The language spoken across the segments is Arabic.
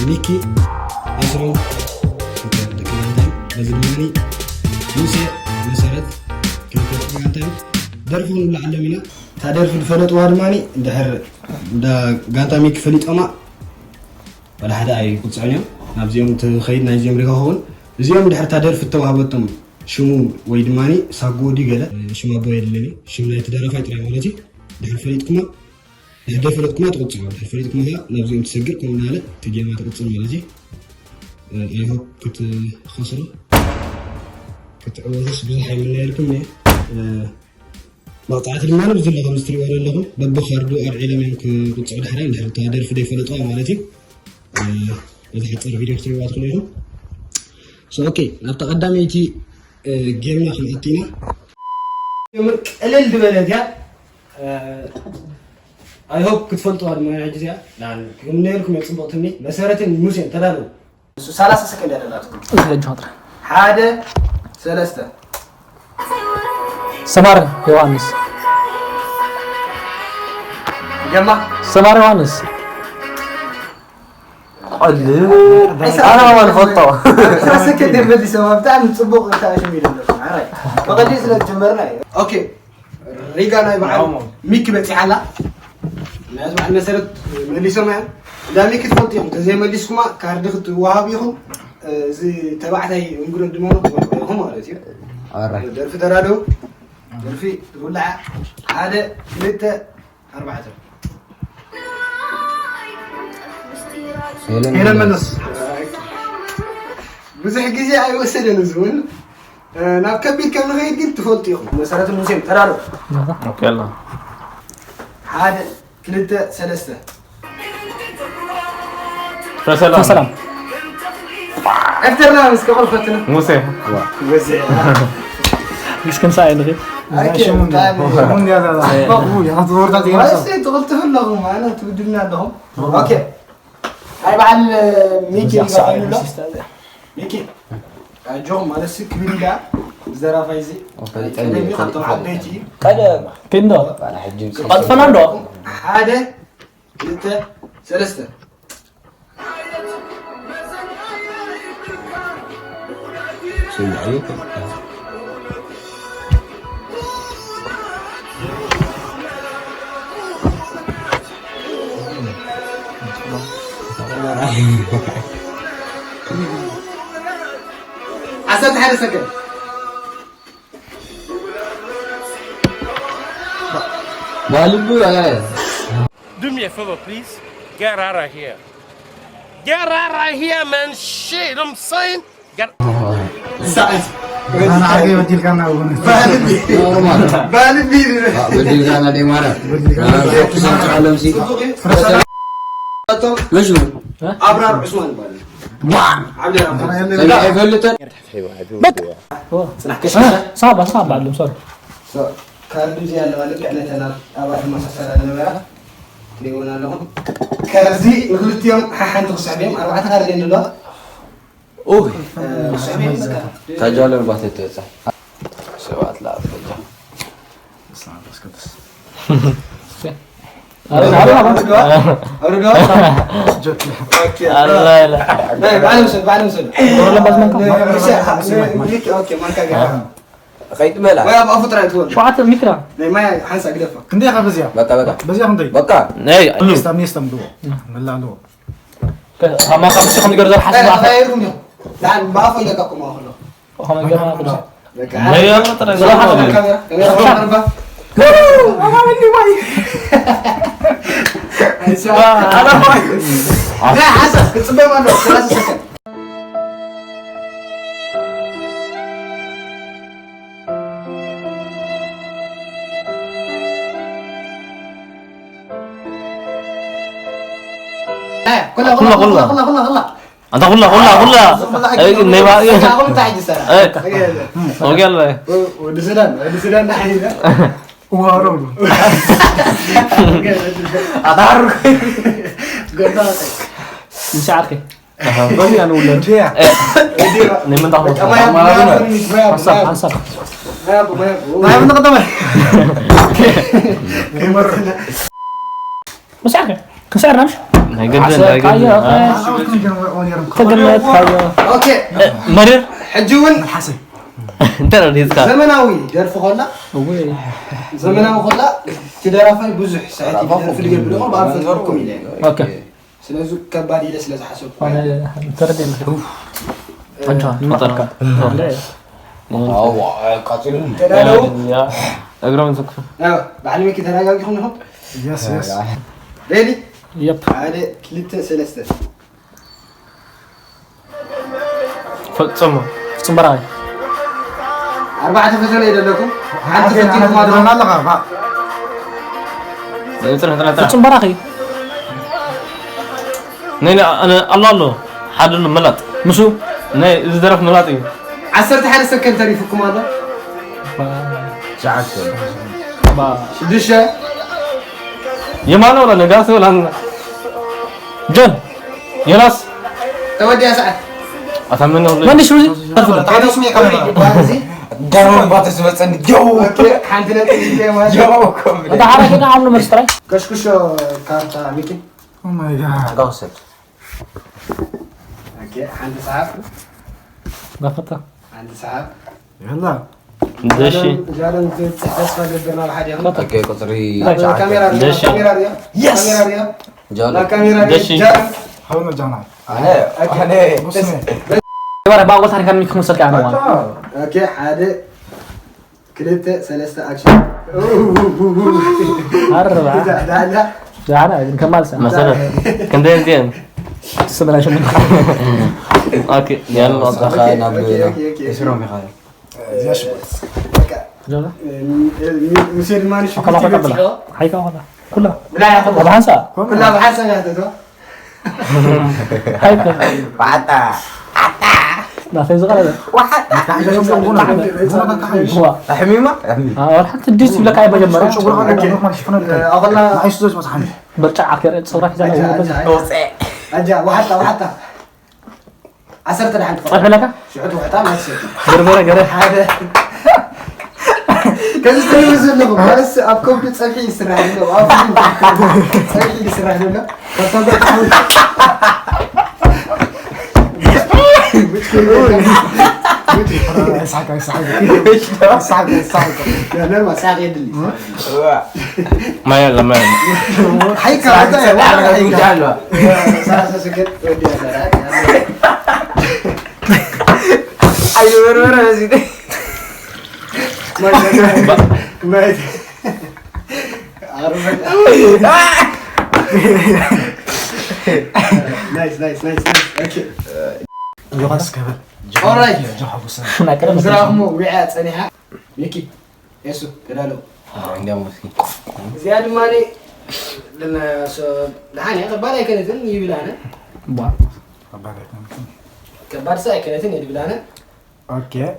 ميكي يزرو لازمني موسى مسارات كنت درفون العالمينا تعرف الفلت وارماني دحر دا غانتا ميك فليت اما ولا حدا اي قصانيو نابزيوم تخيد نايزيوم ريكون زيوم دحر تعرف التوابتم شمو ويدماني ساغودي غلا شمو بويدلني شمو يتدرفا يطرا مالتي دحر فليتكما دفرتكما تقصوا دفرتكما هي نابزيوم تسجل كنا له تجيما تقصوا مالتي اي هوب كنت خسروا كنت اوزس بزح من لكم مقطعات المال بزل لهم مستري ولا لهم ببخردو ارعيله منك قصوا الحرام ده تعرف دي فلطوا مالتي اذا حطوا فيديو تري وات كلهم سو اوكي نتقدميتي جيمنا خلطينا يمر قلل دبلت يا اي هوب كتفلطوا هذا ما يعجزها نعم من لكم يصبطني مسارة موسى تدالو 30 سكند هذا حاجه ثلاثه سمار يوانس جمع سمار يوانس انا ما نفطوا 30 سكند بدي سوا بتاع نصبغ انت ايش ميل عراي فقدي سلا جمرنا اوكي ريغانا يبعد ميك بتي حلا لازم على مسرت ملي سمع دا ميك تفوت يوم زي ملي سكما كارد خت وهاب يهم زي تبعتي انغرو دمو هم مالتي عراي درف درادو درفي ولع حاجه 3 4 هنا منص بزح جزء اي وسدن زون ناب كبير كم غير قلت فوت يوم مسارات الموسم ترالو اوكي يلا حاجه 3 3 سلام افترنا بس قبل فتنا موسى وزع مش كان ساعد غير من يا هذا مقبول يا حضور بس انت قلت لهم انا تبدلنا لهم اوكي هاي بعد ميكي ميكي جوم على السك بيندا زرا فايزي انا بيخطوا على بيتي كده كده على حجي قد فناندو حاجه 3 3 شيء عليك عسلت حاجه سكن مالبو يا Do me a favor, please. Get out of here. Get out of here, man. Shit, I'm saying. Get. انا عارف بدي لك انا اقول بالبي بدي لك انا دي مره عالم سي مشو ابرار عثمان بالي عبد الرحمن لا يفلتن صعب بعد صار كاردو زي على بالك احنا تنا ابا ما سسر النمره ليونا لهم كارزي قلت يوم حنت قصعبهم 4 كاردين له اوه تجول البحث توسع سوات لا فجاه بس كده اوكي لا لا بعد مسل ولا بس اوكي ما كان خيط ملا ويا ابو فطره تقول شو عاد المكرا ما حنسى قدفك كندي يا بزيا بقى بزيا كندي بقى اي نيستم دو لا دو ما خمس خمس جرد حسب خيركم لا ما فيكم ما خلو هم جرد لا يا ترى كاميرا انا لا حسن تصبي ما 3 سكند كلها أنت قلنا نيمار أقول تعجي سنة أوكي الله ودسدان نحينا وارون أدارك قدرتك مش عارف بني أنا ولا نيمان ده حصل ما يبغى نقدم مش عارف كسر نمش تجمعت أوكي مرير حجون حسن انت رئيسك زمناوي درف خلا زمناوي خلا تدرافي بزح ساعتي درف اللي قبل ما بعرف أذكركم إليه اوكي سلازو كبادي لا سلاز حسب انا تردي انت مطر قاتل تدالو يا اقرا سكر ايوه بعلمك تراجعوا خليهم يس ريدي يب هذا كليته سلسته فتصم براي أربعة فترة إذا لكم أنت فتيكم ما درنا فتصم براي نينا انا الله حد ملط مشو ني زدرف ملاطي عسرت حال سكن تاريخكم هذا ساعات شدشة يمان ولا نقاس ولا جون يلاس تودي يا سعد أتمنى والله ما عندي شو هذا اسمي كمري جو باتس بس جو حنتنا تيجي ما جو أنت حركة كده عامله مستري كشكشو كارتا ميكي او ماي جاد قاصد اوكي عند سحاب قفطة عند سحاب يلا دشي جالن تحس فقدنا الحاجة اوكي قطري كاميرا دشي. كاميرا ريا يس. كاميرا ريا لا جال كاميرا ريا دشي. جالن حاولنا جانا أنا بصني ورا باول تاريخ كان ميكو مسك أنا اوكي حادي كليته ثلاثة اكشن أربعة لا لا أنا نكمل سنة مثلا كان دين السنة شو أوكي يلا وضع خاينا اوكي يسرون في خاين يش جولا مسير ماني شو أكلا قبل حيكا ولا كلها لا يا طب هنسى كلها بحسن يا تدو حيكا بعتا لا في صغيرة هو حميمة حتى الديس لك أي بجمرة أظن عايش دوز بس حمي برجع أكيد صراحة أجا وحتى عسرت الحين صح لك شعت وحتى ما تصير بربرة قريب هذا كان يستلم لهم بس أبكم بتصحي يسرح له أبكم تصحي يسرح له ما يلا ما حيك هذا جالوا ايوه ورا زيد ما نايس اوكي بس كمان alright جو حبو سنة أنا كده مزرعهم وعاء صنيحة ميكي يسو كدالو عندي مسكين زياد ماني لنا دحاني قبالة كانت يبلانا كبار ساعة كانت يبلانا اوكي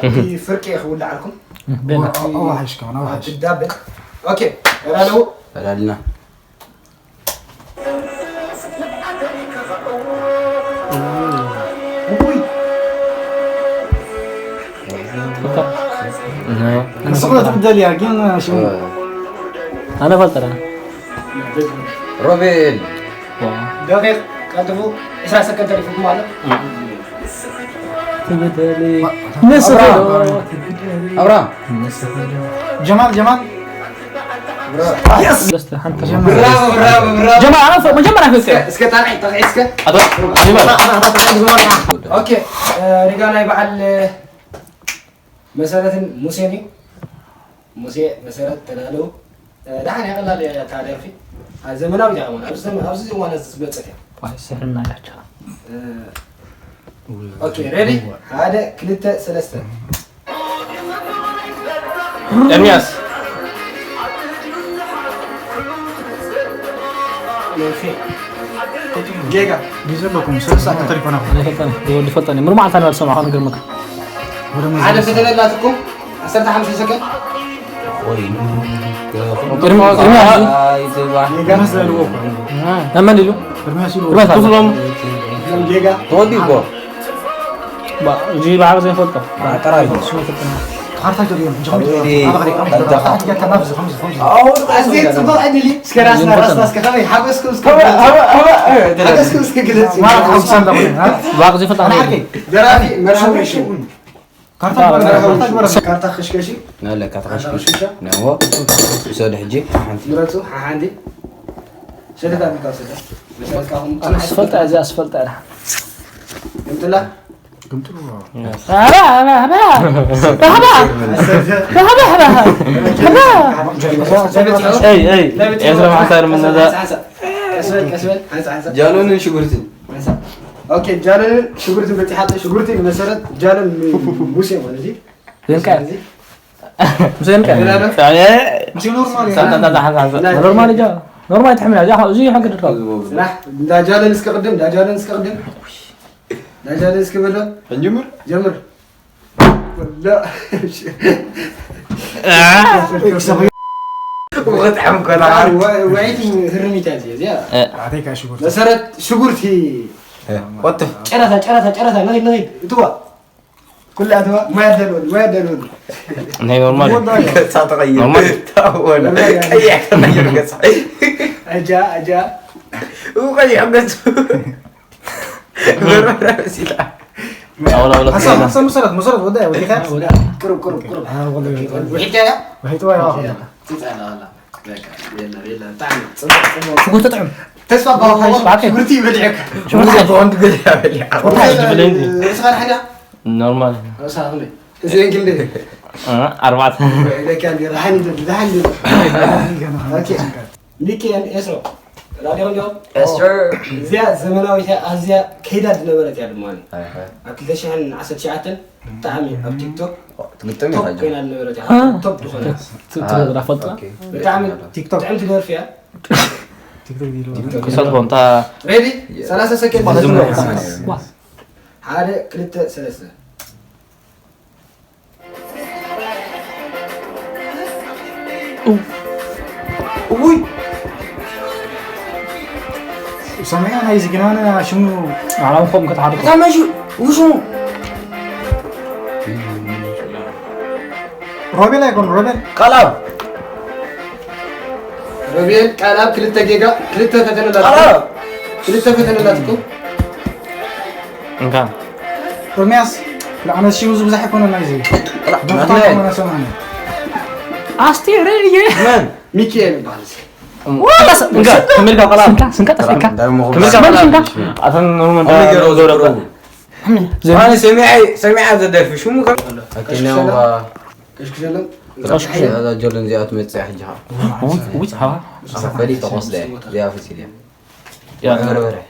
في فرق يا اخو ولا عليكم بين اوحش كمان اوحش تدابل اوكي كدالو لا لنا فكر تبدا لي كين شو أنا فلتر روبين دقيق كاتبو إسرع سكن تليفون معنا تبدالي ابراهيم جمال يس بس حنت برافو جماعة أنا مجمع فيك اسكت طلعي اسكت أدو اوكي رجعنا يبعل مسألة موسى مسألة تنالو دحين يقلل يا تعرفي زمناوي جامون أبز وانا زبطت سحرنا يا اوكي ريدي هذا كليته ثلاثة إرمياس جيجا بيزلكم 3 ساعات تليفون يودي فطني من معلت انا سمع خلينا نقرمك عدد فتلاتكم 15 سكند قرمي نزل وقف لما نديرو ما توصلهم جيجا توديكو جي بعرف زي فطه تراي خارطة اليوم أزيد تفضل عدلي سكراسنا راسنا سكتامي حبسكم سكتامي ما راح أحسن بعرف زي فطه درافي مرحبا شو كارتا كارتا خشكشي لا لا كاتخشكش نعم سود حجي مراتو عندي شدت أبي كاسة انا اسفلت ازي اسفلت انا قلت له قمت له اي يا زلمه عسير من هذا اسفل جالون شغرتي اوكي جالن شغرتي بتي حتى شغرتي مسرت جالن موسى ولدي زين كان زين كان يعني مش نورمال نورمال جا نورمال تحملها زي حق الركاب راح دا جالن اسكقدم دا جالن اسكقدم دا جالن اسكبله نجمر جمر لا وتحم كنا وعيتي هرميتازي يا اعطيك اشوف مسرت شغرتي وطف شرثة نهي توا كل أدوى ما يدلون هي نورمال تغير نورمال ولا اي حاجه نغير قص أجا وقال يحقس سيلا ولا حسن مسرت ودي خاف كرب والله وحكاية وحيت واحد يلا تعال شو قلت تطعم تسمع بابا شغرتي بدعك شو قلت وانت قال لي صغار حدا نورمال صار زين كله 4 إذا كان رحني اوكي ليكي يعني اسمع راديو اليوم استر زياد زمناوي ازيا كيدا دنبرت يا دماني اكل شحن 10 ساعات طعمي اب تيك توك تقطمي توب حاجه كاين النبرت يا توب دخل تقدر فطره طعمي تيك توك طعمت دور فيها تيك توك ديالو كسرهم انت ريدي 3 سكند واحد هذا كلتا 3 وي سامعين انا يزي انا شنو على مخهم كتعرف تعمل شو وشو روبيل يكون روبيل قلب روبيل قلب كلتا جيجا كلتا فتنلات قلب كلتا فتنلاتكم كان رومياس لا انا شي وزو بزح يكون انا يزي لا انا سامعني استيريه من ميكيل بالس بس كمل قلب سنكت كمل قلب اصلا نورمال انا سمعي هذا درفي شو مو كنا كشكشلم هذا جولن زيات متصح جها ويت ها فري تقص ده يا فسيليا يا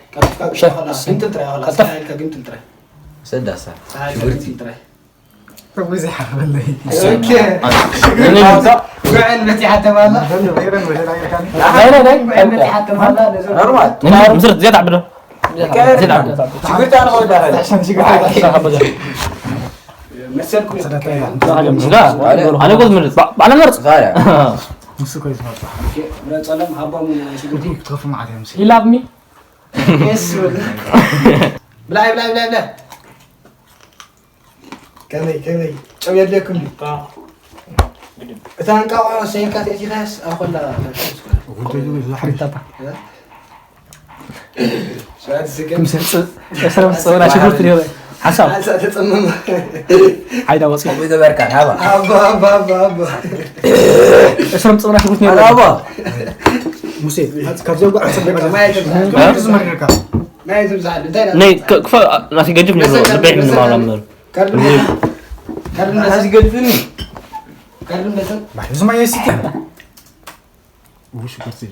شوف انت ترى خلاص كنت ترى سداسه شغلتي ترى طب زي حبل اوكي قاعد متي حتى مالا غيرن ولا كان قاعد متي حتى مالا نورمال مزرت زياد عبده زياد عبده شقلت انا هو داخل عشان شي قلت مسلكم لا انا قلت من على مرت طالع مسكو يسمع اوكي من صلم هبا من شغلتي تخاف مع عليهم he love me يس بلا كمي شو يدكم إذا أنقطع سينكات إتياس أخذنا قلت له حريتها سؤال سكين مسلسل اسرم صورة شفت اليوم حسب تتصمم حيدا وصل ابو بركان أبا اسرم صورة شفت اليوم ابا موسى كابزو قاعد تصدق ما يجوز ما يجوز مريكا ما يجوز زعل ني كفا ناسي قجبني البيع من ما لمر كارلو الناس يقدفني كارلو مثلا بحيث ما يسيتي وش قلتي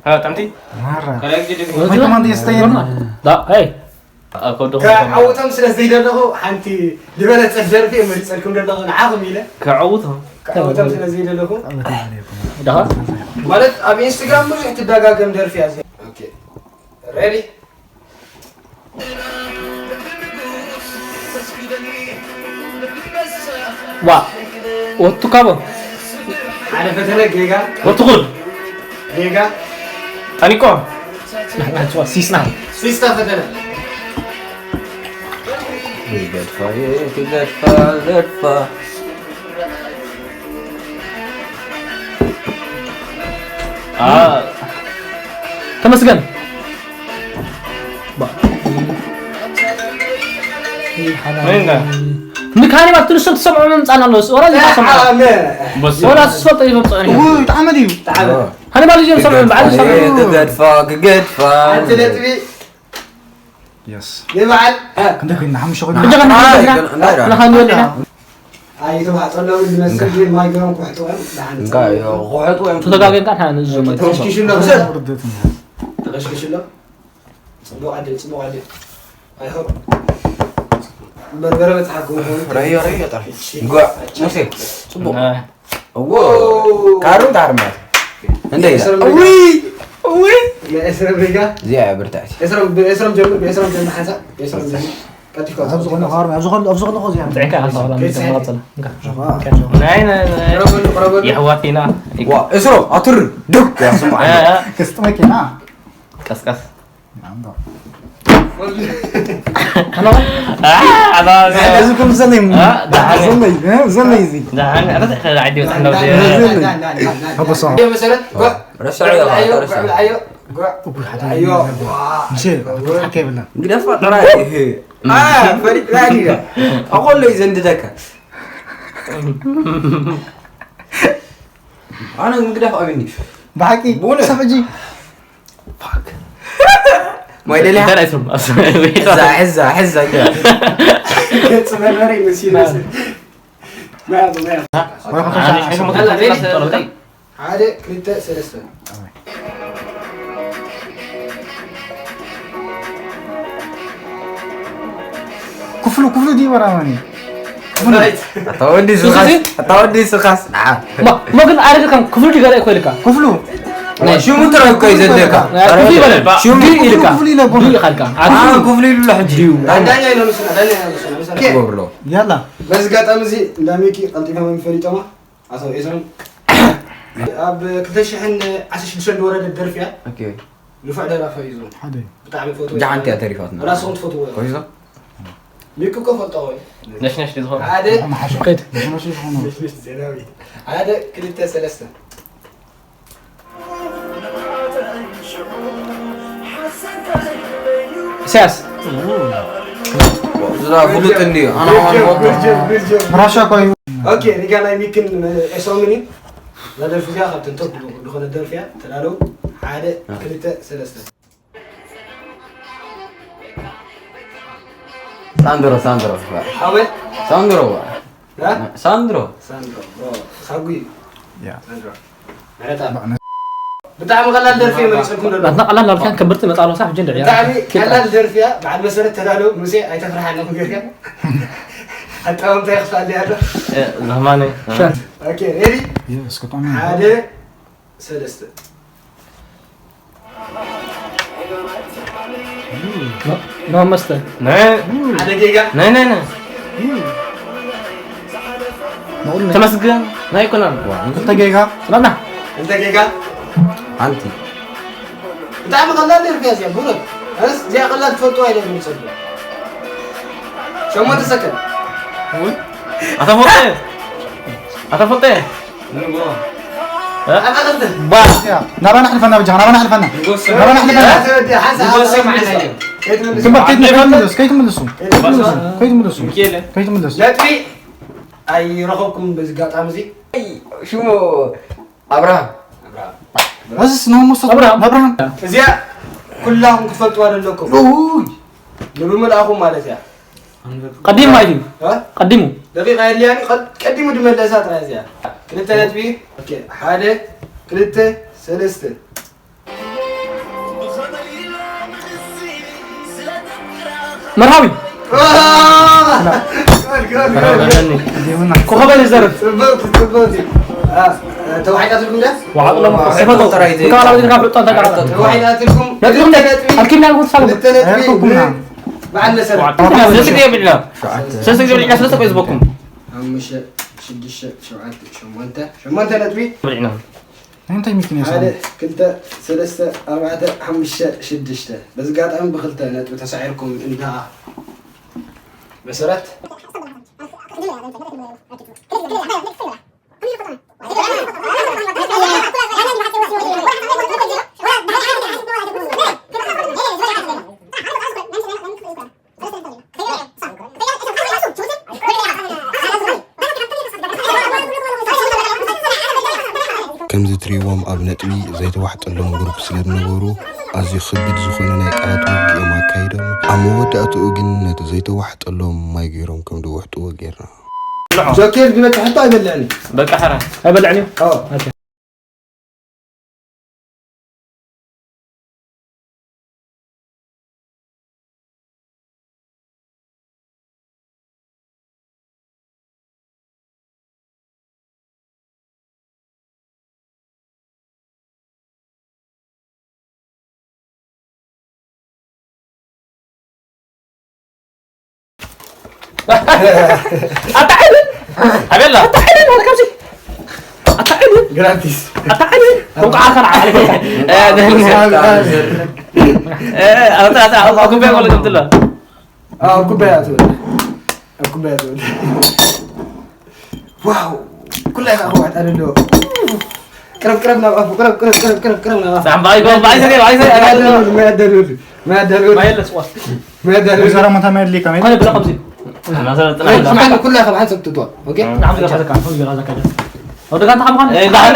ها تمتي مرة ما كمان دي استين لا هاي أكو كعوتهم سلسلة له حنتي لبنات الدرفي مريض لكم ده نعاهم إلى كعوتهم كأوتم سلزيد لكم ده مالت أبي إنستغرام مش تدقاقم در فيها زي أوكي ready وا وتكابو على فترة جيجا وتقول جيجا أنيكو لا شو سيسنا سيستا فترة تقدفا تمسكن وين ده مكاني ما تنسون تسمعوا من أنا لوس ولا زي سمع بس ولا صوت يفهم صوتي تعمدي تعال أنا ما لي سمع بعد سمع تقدفا أنت لا تبي يس لبعد كنت كنا عم شغل jangan nah hanyonya هاي تبع طلعوا المسجل ما يقولون كحتوا enggak ya kok itu yang sudah kaget kan hanya zoom تغشكش له رديت تغشكش له صبوا عدل هاي هو بربرة بتحكوا raya tapi enggak musik subuh nah wow karung tarmat nanti wih يا اسرم رجع زي برتاح اسرم جنب حسا اسرم جنب كاتي كوت ابزغ نهار ابزغ نخوز يعني تعيك على طاولة مية مرة نعين يا حواتينا wah esro atur duk ya semua كستمك هنا كس كس عندك أنا لازمكم زلم دعني زلي زي دعني أنا دخل عادي وتحنا هذا صح يا مثلا رسع يا رسع ايوه مشي حكي بالله قد فترة فريق لا أقول له زندتك أنا قد أفهمني بحكي بولا. سفجي ما يدري أنا اسم حزة كده تسمع مري مسير ما يعرف عادي كنت سلسلة كفلو دي ورا ماني atau di sukas nah ما قلت أعرف كم كفر جيجا إخوة لك كفلو شو متر كويس زندك كفر ولا شو دي لك كفلي لا دي خالك كفلي له حجي دانيا يلو نسنا برلو يلا بس قاعد أمزي داميكي قلتي فهم فريق ما أصلا إسرم أب كتشحن عشان شلون ورد الدرفيا اوكي رفع ده فايزون حدي بتعمل فوتو جعان تعرفاتنا راس صوت فوتو كويس ميكو كفوتو نش دي ظهر عادي ما حشو قيد ماشي هنا مش زيناوي عادي كلتا سلسلة ساس sudah bulut ini anak مراشا كوي اوكي رجعنا يمكن اسرمني لا در فيها خدت انت دخل الدر فيها تلالو عادي كلتا سلسلة Sandro حاول ها Sandro ساندرو ساقوي يا ساندرو معناتها بتعمل غلال در فيها ما يسمكم لا نقلا لو كان كبرت ما تعرف صاحب جندر بتعمل غلال در فيها بعد مسيرة تلالو موسي اي تفرح عنه غيرها حتى انت يخفى علي هذا زماني اوكي ريدي يا اسكت عمي عادي سلسلة ما مست نعم على دقيقة نعم نقول تمسكن لا يكون انت جايها سمعنا انت دقيقة anti بتعمل غلال در فيها زي بقولك بس زي غلال تفوتوا هاي اللي بنسوي شو ما تسكن أتفوتي انا غلط با نرى نحلف انا بجهنا نرى نحلف انا نرى نحلف انا حاسة معنا كم كيت مدرس كيت مدرسون كيت مدرس لا تبي اي رخوكم بزقاط امزي شو أبراهام بس نو مصطفى ابراهام زيا كلهم كفلتوا على لكم اوه نبمل اخو مالتها قديم ما يجي ها قديمه دقيقة اللي يعني قدموا دم اللاسات رازيا كلتا لا تبي اوكي حاله كلتا سلسلة مرحبا كوخبة الزرد توحيدات لكم ده وعقل ما صفته ترايدي كلا بدي كافي طنطا كلا توحيدات لكم نتكلم الكلمة نقول صلوا للتنتبيه بعد سنة سلسك دي بالله سلسك دي بالله سلسك يسبقكم مش شدش شمانته نتبي بالعنان انت يمكن يا هذا كنت 3 4 5 6 بس قاعد أنا بخلته نتبي تسعيركم انتهى بسرت كمزي تريوم أب نتبي زي توحد اللهم جروب سلد نبورو أزي خبيت زخونة نايقات وقي أما كايدا عمو ودأت أوجن زي توحد اللهم ما يجيرهم كم دو وحد وقيرنا جوكير بما تحطه يبلعني بقى حرام يبلعني أتعلم أبيلا أتعلم هذا كم شيء أتعلم جراتيس أتعلم وقع آخر عليك أنا كوباية ولا قلت له كوبايات كوبايات واو كلها واحد أنا له كرم نوقف كرم نوقف سام باي ما يدلول ما يلا سوا ما يدلول وزارة ما تعمل لي كمان أنا بلا خمسين معنا كلها خمسة سبتوا اوكي نعم كذا كذا كذا كذا كذا هذا كان طعم خان ده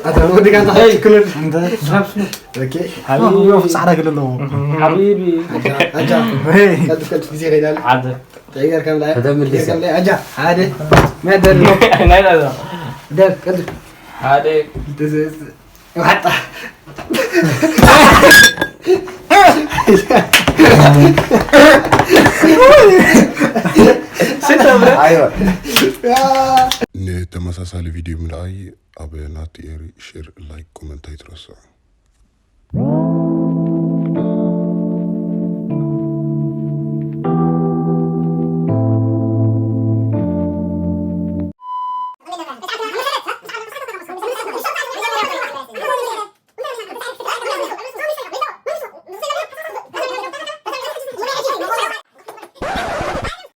أنا ودي كان طحين كل انت اوكي حبيبي في صحراء كل له حبيبي أجا كنت في زي غير عاد تغير كم لا كم لا أجا عادي ما يدلول لا ده كده عادي وحتى أيوة نتمساسا الفيديو من الأي أبي ناتي شير لايك كومنت يترسل